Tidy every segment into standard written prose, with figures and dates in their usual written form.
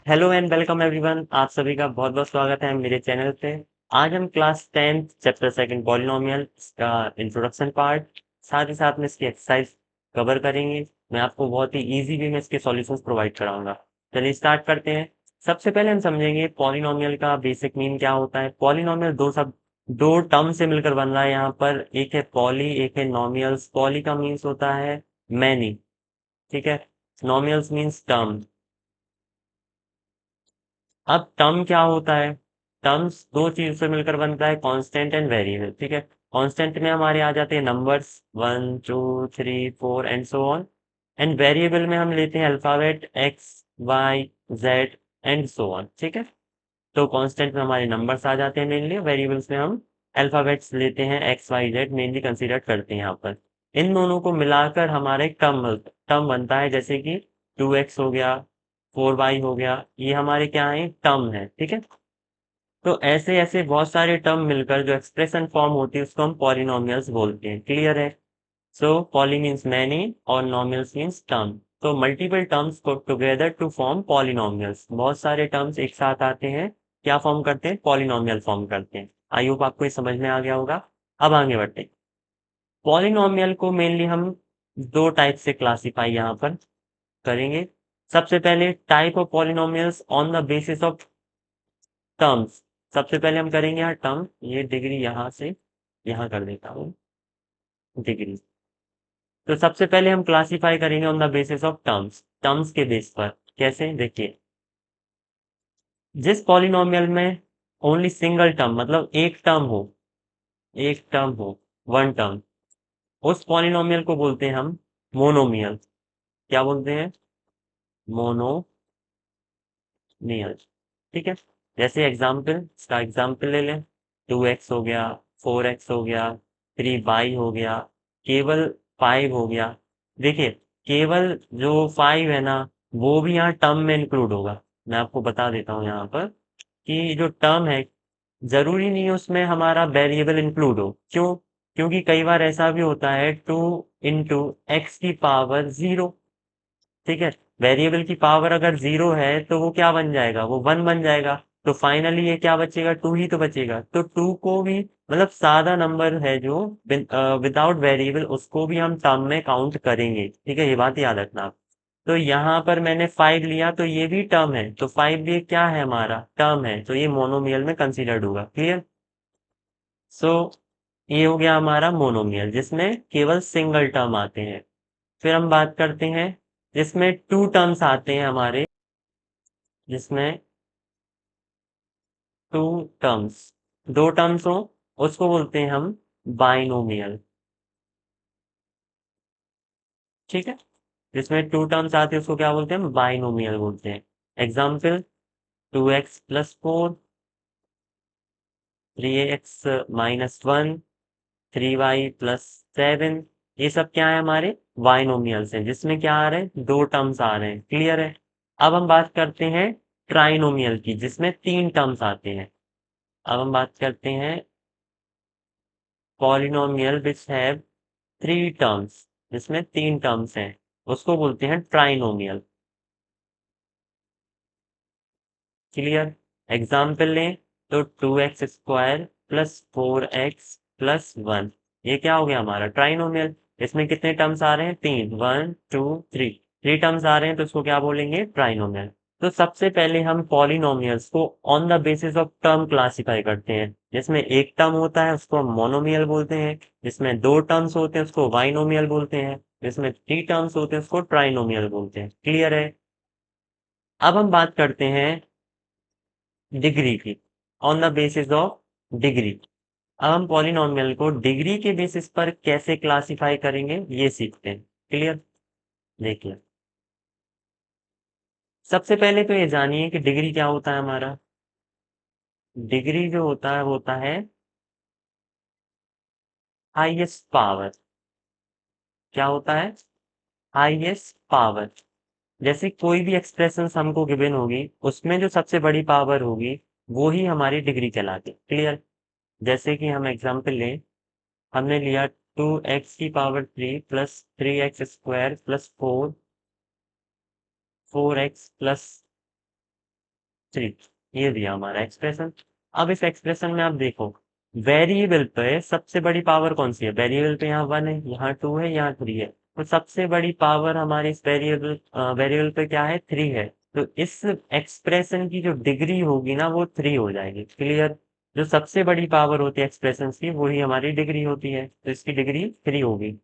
Hello and welcome everyone. आप सभी का बहुत बहुत स्वागत है मेरे चैनल पे। आज हम class 10th chapter second polynomial का इंट्रोडक्शन पार्ट साथ ही साथ में इसकी एक्सरसाइज कवर करेंगे। मैं आपको बहुत ही इजी वे में इसके सॉल्यूशंस प्रोवाइड कराऊंगा। चलिए स्टार्ट करते हैं। सबसे पहले हम समझेंगे पॉलिनोमियल का बेसिक मीन क्या होता है। पॉलिनोमियल दो टर्म से मिलकर बन रहा है। यहाँ पर एक है पॉली, एक है नॉमियल्स। पॉली का मीन्स होता है मैनी, ठीक है। नॉमियल्स मीन्स टर्म। अब टर्म क्या होता है? टर्म्स दो चीज से मिलकर बनता है, कांस्टेंट एंड वेरिएबल, ठीक है। कांस्टेंट में हमारे आ जाते हैं numbers 1 2 3 4 and so on. And variable में हम लेते हैं alphabet X Y Z and so on, ठीक है। तो कांस्टेंट में हमारे नंबर्स आ जाते हैं मेनली, वेरिएबल्स में हम अल्फाबेट्स लेते हैं XYZ मेनली कंसीडर करते हैं यहाँ पर। इन दोनों को मिलाकर हमारे टर्म बनता है, जैसे कि 2x हो गया, 4y हो गया, ये हमारे क्या है, टर्म है, ठीक है। तो ऐसे ऐसे बहुत सारे टर्म मिलकर जो एक्सप्रेशन फॉर्म होती है उसको हम पॉलिनोमियल्स बोलते हैं। क्लियर है? सो पॉली मीन्स मैनी और नॉमियल्स मीन्स टर्म। तो मल्टीपल टर्म्स को टुगेदर टू फॉर्म पॉलिनोमियल्स। बहुत सारे टर्म्स एक साथ आते हैं, क्या फॉर्म करते हैं? पॉलिनोमियल फॉर्म करते हैं। आई होप आपको ये समझ में आ गया होगा। अब आगे बढ़ते हैं। पॉलिनोमियल को मेनली हम दो टाइप से क्लासीफाई यहाँ पर करेंगे। सबसे पहले type of polynomials on the basis of terms. सबसे पहले हम करेंगे यहाँ टर्म, ये डिग्री यहाँ से यहाँ कर देता हूँ, डिग्री। तो सबसे पहले हम क्लासिफाई करेंगे on the basis of terms. Terms के बेस पर कैसे, देखिए। जिस पॉलिनोमियल में ओनली सिंगल टर्म मतलब एक टर्म हो, एक टर्म हो, वन टर्म, उस पॉलिनोमियल को बोलते हैं हम मोनोमियल। क्या बोलते हैं? मोनोमियल, ठीक है। जैसे एग्जाम्पल, इसका एग्जाम्पल ले लें। 2x हो गया, 4x हो गया, 3y हो गया, केवल 5 हो गया। देखिए, केवल जो 5 है ना, वो भी यहाँ टर्म में इंक्लूड होगा। मैं आपको बता देता हूँ यहाँ पर कि जो टर्म है, जरूरी नहीं है उसमें हमारा वेरिएबल इंक्लूड हो। क्यों? क्योंकि कई बार ऐसा भी होता है 2 × x⁻0, ठीक है। वेरिएबल की पावर अगर 0 है तो वो क्या बन जाएगा, वो 1 बन जाएगा। तो फाइनली ये क्या बचेगा, 2 ही तो बचेगा। तो 2 को भी मतलब सादा नंबर है जो विदाउट वेरिएबल, उसको भी हम टर्म में काउंट करेंगे, ठीक है। ये बात याद रखना आप। तो यहाँ पर मैंने 5 लिया तो ये भी टर्म है, तो 5 भी क्या है, हमारा टर्म है, तो ये मोनोमियल में कंसिडर्ड होगा। क्लियर? सो ये हो गया हमारा मोनोमियल जिसमें केवल सिंगल टर्म आते हैं। फिर हम बात करते हैं जिसमें टू टर्म्स आते हैं हमारे, जिसमें टू टर्म्स, दो टर्म्स हो, उसको बोलते हैं हम बाइनोमियल, ठीक है। जिसमें टू टर्म्स आते हैं उसको क्या बोलते हैं, बाइनोमियल बोलते हैं। एग्जाम्पल, 2x+4, 3x-1, 3y+7, ये सब क्या है, हमारे बाइनोमियल्स हैं जिसमें क्या आ रहे हैं, दो टर्म्स आ रहे हैं। क्लियर है? अब हम बात करते हैं ट्राइनोमियल की, जिसमें तीन टर्म्स आते हैं। अब हम बात करते हैं polynomial which have three terms, जिसमें तीन टर्म्स हैं, उसको बोलते हैं ट्राइनोमियल। क्लियर? एग्जाम्पल लें तो 2x² + 4x+1, ये क्या हो गया, हमारा ट्राइनोमियल। इसमें कितने टर्म्स आ रहे हैं, तीन, 1 2 3, थ्री टर्म्स आ रहे हैं, तो इसको क्या बोलेंगे, ट्राइनोमियल। तो सबसे पहले हम पॉलिनोमियल्स को on the basis of term classify करते हैं। जिसमें एक टर्म होता है उसको हम मोनोमियल बोलते हैं, जिसमें दो टर्म्स होते हैं उसको बाइनोमियल बोलते हैं, जिसमें थ्री टर्म्स होते हैं उसको ट्राइनोमियल बोलते हैं। क्लियर है? अब हम बात करते हैं डिग्री की, on the basis of degree. अब हम पॉलिनोमियल को डिग्री के बेसिस पर कैसे क्लासिफाई करेंगे ये सीखते हैं। क्लियर? देखिए, सबसे पहले तो ये जानिए कि डिग्री क्या होता है हमारा। डिग्री जो होता है वो होता है हाईएस्ट पावर। क्या होता है? Highest power. जैसे कोई भी एक्सप्रेशन हमको गिवन होगी, उसमें जो सबसे बड़ी पावर होगी वो ही हमारी डिग्री कहलाती है। क्लियर? जैसे कि हम एग्जांपल लें, हमने लिया 2x⁻³ + 3x² + 4, 4x+ 3, ये दिया हमारा एक्सप्रेशन। अब इस एक्सप्रेशन में आप देखो, वेरिएबल पे सबसे बड़ी पावर कौन सी है? वेरिएबल पे यहाँ 1 है, यहाँ 2 है, यहाँ 3 है। तो सबसे बड़ी पावर हमारे इस वेरिएबल पे क्या है? 3 है। तो इस एक्सप्रेशन की जो डिग्री होगी ना, वो 3 हो जाएगी। क्लियर? जो सबसे बड़ी पावर होती है एक्सप्रेशन की, वही हमारी डिग्री होती है, तो इसकी डिग्री 3 होगी।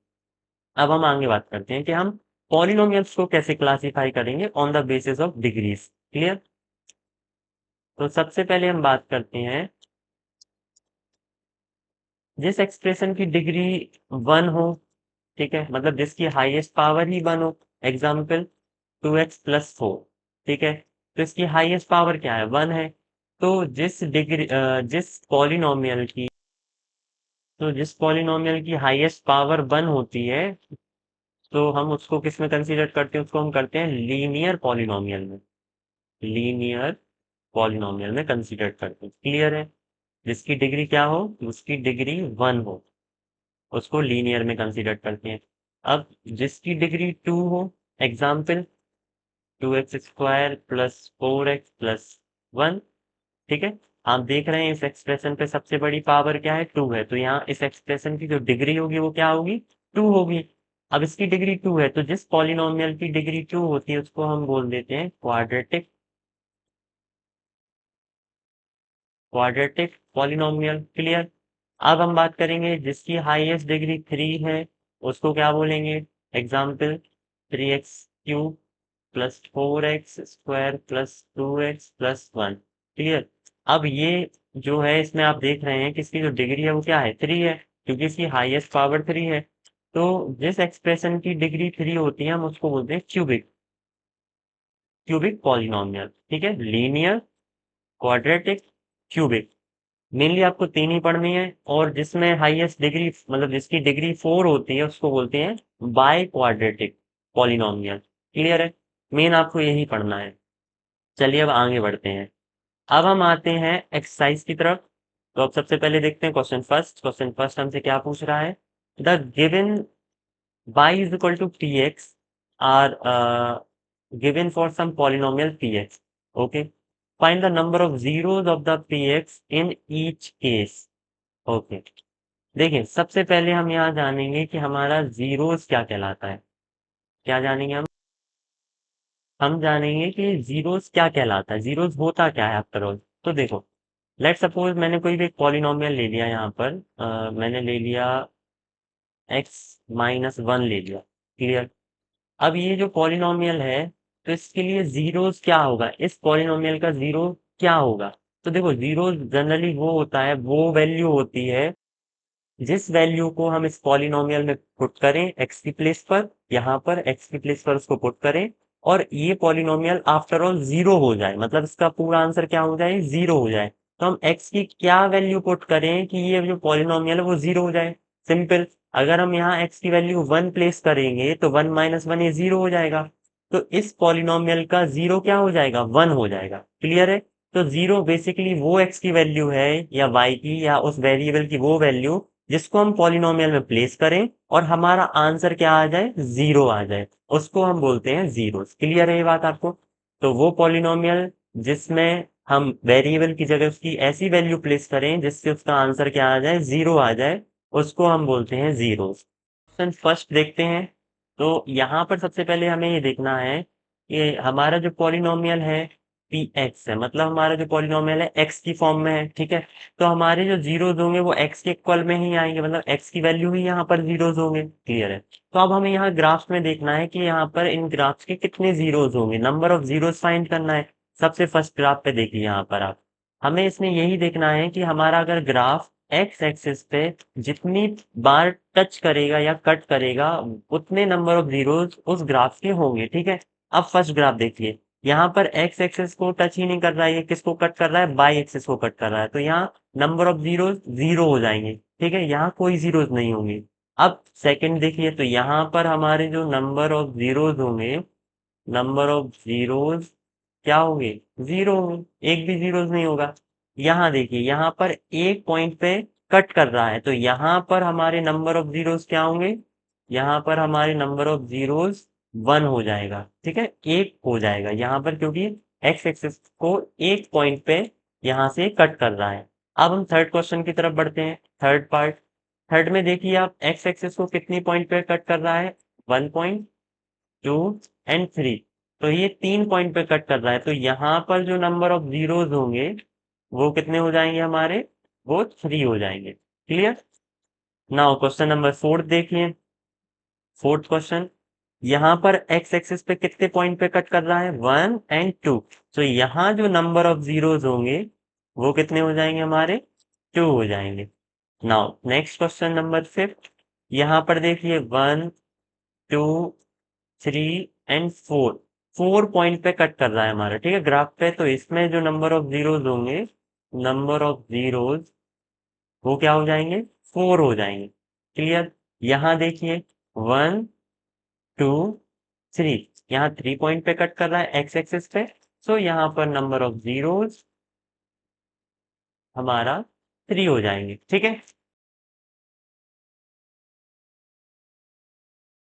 अब हम आगे बात करते हैं कि हम पॉलिनोमियल्स को कैसे क्लासिफाई करेंगे on the basis of degrees. Clear? तो सबसे पहले हम बात करते हैं, जिस एक्सप्रेशन की डिग्री 1 हो, ठीक है, मतलब जिसकी हाईएस्ट पावर ही 1 हो। एग्जाम्पल 2x+4, ठीक है, तो इसकी हाईएस्ट पावर क्या है? 1 है। तो जिस पॉलिनोमियल की हाईएस्ट पावर 1 होती है, तो हम उसको किस में कंसीडर करते हैं? उसको हम करते हैं लीनियर पॉलिनोमियल में। लीनियर पॉलिनोमियल में कंसीडर करते हैं। क्लियर है? जिसकी डिग्री क्या हो? उसकी डिग्री 1 हो, उसको लीनियर में कंसीडर करते हैं। अब जिसकी डिग्री 2 हो, एग्जाम्पल 2x² + 4x + 1, ठीक है, आप देख रहे हैं इस एक्सप्रेशन पे सबसे बड़ी पावर क्या है? 2 है। तो यहाँ इस एक्सप्रेशन की जो डिग्री होगी वो क्या होगी? 2 होगी। अब इसकी डिग्री 2 है, तो जिस पॉलिनोमियल की डिग्री 2 होती है उसको हम बोल देते हैं क्वाड्रेटिक पॉलिनोमियल। क्लियर? अब हम बात करेंगे जिसकी हाईएस्ट डिग्री 3 है, उसको क्या बोलेंगे? Example 3x³ + 4x² + 2x + 1। Clear? अब ये जो है, इसमें आप देख रहे हैं कि इसकी जो डिग्री है वो क्या है? 3 है, क्योंकि इसकी हाईएस्ट पावर 3 है। तो जिस एक्सप्रेशन की डिग्री 3 होती है, हम उसको बोलते हैं क्यूबिक पॉलिनोमियल। ठीक है, लीनियर, क्वाड्रेटिक, क्यूबिक। मेनली आपको 3 ही पढ़नी है, और जिसमें हाईएस्ट डिग्री, मतलब जिसकी डिग्री 4 होती है, उसको बोलते हैं बाय क्वाड्रेटिक पॉलिनोमियल। क्लियर है? मेन आपको यही पढ़ना है। चलिए अब आगे बढ़ते हैं। अब हम आते हैं एक्सरसाइज की तरफ। तो अब सबसे पहले देखते हैं क्वेश्चन फर्स्ट हमसे क्या पूछ रहा है। The given y is equal to px are given for some polynomial px. Okay. Find the number of zeros of the px in each case. Okay. देखिए, सबसे पहले हम यहाँ जानेंगे कि हमारा जीरोस क्या कहलाता है। क्या जानेंगे हम जानेंगे कि जीरोस क्या कहलाता है, जीरोस होता क्या है आफ्टर ऑल। तो देखो, लेट सपोज मैंने कोई भी एक पॉलिनोमियल ले लिया, यहाँ पर मैंने ले लिया x-1 ले लिया। क्लियर? अब ये जो पॉलिनोमियल है, तो इसके लिए जीरोस क्या होगा? इस पॉलिनोमियल का जीरो क्या होगा? तो देखो, जीरो जनरली वो होता है, वो वैल्यू होती है जिस वैल्यू को हम इस पॉलिनोमियल में पुट करें एक्स की प्लेस पर, यहाँ पर एक्स की प्लेस पर उसको पुट करें, और ये पॉलिनोमियल आफ्टर ऑल जीरो हो जाए, मतलब इसका पूरा आंसर क्या हो जाए? जीरो हो जाए। तो हम एक्स की क्या वैल्यू पुट करें कि ये जो पॉलिनोमियल है वो जीरो हो जाए? सिंपल। अगर हम यहाँ एक्स की वैल्यू 1 प्लेस करेंगे, तो 1 - 1 ये जीरो हो जाएगा। तो इस पॉलिनोमियल का जीरो क्या हो जाएगा? 1 हो जाएगा। क्लियर है? तो जीरो बेसिकली वो एक्स की वैल्यू है, या वाई की, या उस वेरिएबल की वो वैल्यू जिसको हम पॉलिनोमियल में प्लेस करें और हमारा आंसर क्या आ जाए? जीरो आ जाए, उसको हम बोलते हैं जीरो। क्लियर है ये बात आपको? तो वो पॉलिनोमियल जिसमें हम वेरिएबल की जगह उसकी ऐसी वैल्यू प्लेस करें जिससे उसका आंसर क्या आ जाए? जीरो आ जाए, उसको हम बोलते हैं जीरो। फर्स्ट देखते हैं। तो यहाँ पर सबसे पहले हमें ये देखना है कि हमारा जो पॉलिनोमियल है पी एक्स है, मतलब हमारा जो पॉलिनोमियल है एक्स की फॉर्म में है। ठीक है, तो हमारे जो जीरोज होंगे वो एक्स के इक्वल में ही आएंगे, मतलब एक्स की वैल्यू ही यहाँ पर जीरोज होंगे। क्लियर है? तो अब हमें यहाँ ग्राफ्स में देखना है कि यहाँ पर इन ग्राफ्स के कितने जीरोज होंगे, नंबर ऑफ जीरोज फाइंड करना है। सबसे फर्स्ट ग्राफ पे देखिए, यहाँ पर आप, हमें इसमें यही देखना है कि हमारा अगर ग्राफ एक्स एक्सिस पे जितनी बार टच करेगा या कट करेगा, उतने नंबर ऑफ जीरोज उस ग्राफ के होंगे। ठीक है, अब फर्स्ट ग्राफ देखिए, यहाँ पर एक्स एक्सिस को टच ही नहीं कर रहा है, ये किसको कट कर रहा है? बाई एक्सिस को कट कर रहा है, तो यहाँ नंबर ऑफ जीरोज जीरो हो जाएंगे। ठीक है, यहाँ कोई जीरोज नहीं होंगे। अब सेकंड देखिए, तो यहाँ पर हमारे जो नंबर ऑफ जीरोज होंगे, नंबर ऑफ जीरोज क्या होंगे? जीरो होंगे, एक भी जीरोज नहीं होगा। यहाँ देखिए, यहाँ पर एक पॉइंट पे कट कर रहा है, तो यहाँ पर हमारे नंबर ऑफ जीरोज क्या होंगे? यहाँ पर हमारे नंबर ऑफ जीरोज 1 हो जाएगा। ठीक है, एक हो जाएगा यहाँ पर, क्योंकि एक्स एक्सिस को एक पॉइंट पे यहाँ से कट कर रहा है। अब हम थर्ड क्वेश्चन की तरफ बढ़ते हैं, थर्ड पार्ट। थर्ड में देखिए आप एक्स एक्सिस को कितनी पॉइंट पे कट कर रहा है, 1 पॉइंट, 2 एंड 3। तो ये 3 पॉइंट पे कट कर रहा है, तो यहाँ पर जो नंबर ऑफ जीरोज होंगे वो कितने हो जाएंगे हमारे, वो 3 हो जाएंगे। क्लियर। नाउ क्वेश्चन नंबर 4 देखिए, फोर्थ क्वेश्चन। यहाँ पर एक्स एक्सिस पे कितने पॉइंट पे कट कर रहा है, 1 एंड 2। तो यहाँ जो नंबर ऑफ जीरोज होंगे वो कितने हो जाएंगे हमारे, 2 हो जाएंगे। Now next question number 5। यहाँ पर देखिए 1, 2, 3 एंड 4, 4 पॉइंट पे कट कर रहा है हमारा, ठीक है, ग्राफ पे। तो इसमें जो नंबर ऑफ जीरोज होंगे, नंबर ऑफ जीरोज वो क्या हो जाएंगे, 4 हो जाएंगे। क्लियर। यहाँ देखिए 1, 2, 3, यहाँ 3 पॉइंट पे कट कर रहा है एक्स एक्सिस पे। सो यहाँ पर नंबर ऑफ जीरोज हमारा 3 हो जाएंगे, ठीक है।